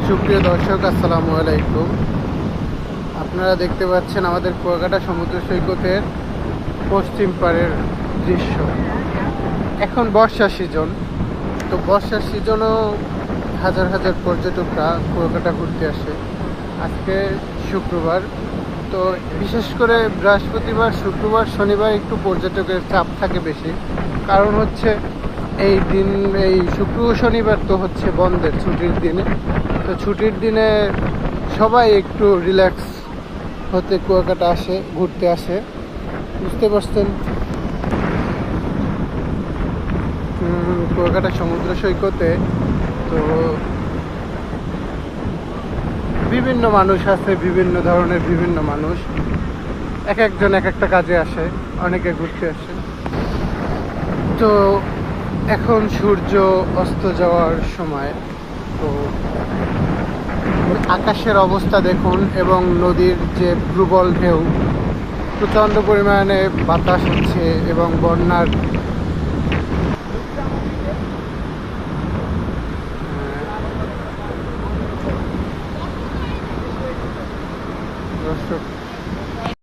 সুপ্রিয় দর্শক, আসসালামু আলাইকুম। আপনারা দেখতে পাচ্ছেন আমাদের কুয়াকাটা সমুদ্র সৈকতের পশ্চিম পাড়ের দৃশ্য। এখন বর্ষা সিজন, তো বর্ষার সিজনও হাজার হাজার পর্যটকরা কুয়াকাটা ঘুরতে আসে। আজকে শুক্রবার, তো বিশেষ করে বৃহস্পতিবার, শুক্রবার, শনিবার একটু পর্যটকের চাপ থাকে বেশি। কারণ হচ্ছে এই শুক্র শনিবার তো হচ্ছে বন্ধের ছুটির দিনে। তো ছুটির দিনে সবাই একটু রিল্যাক্স হতে কুয়াকাটা আসে, ঘুরতে আসে। বুঝতে পারছেন, কুয়াকাটা সমুদ্র সৈকতে তো বিভিন্ন মানুষ আছে, বিভিন্ন ধরনের বিভিন্ন মানুষ, এক একজন এক একটা কাজে আসে, অনেকে ঘুরতে আসে। তো এখন সূর্য অস্ত যাওয়ার সময়, তো আকাশের অবস্থা দেখুন এবং নদীর যে প্রবল ঢেউ, প্রচণ্ড পরিমাণে বাতাস হচ্ছে এবং বন্যার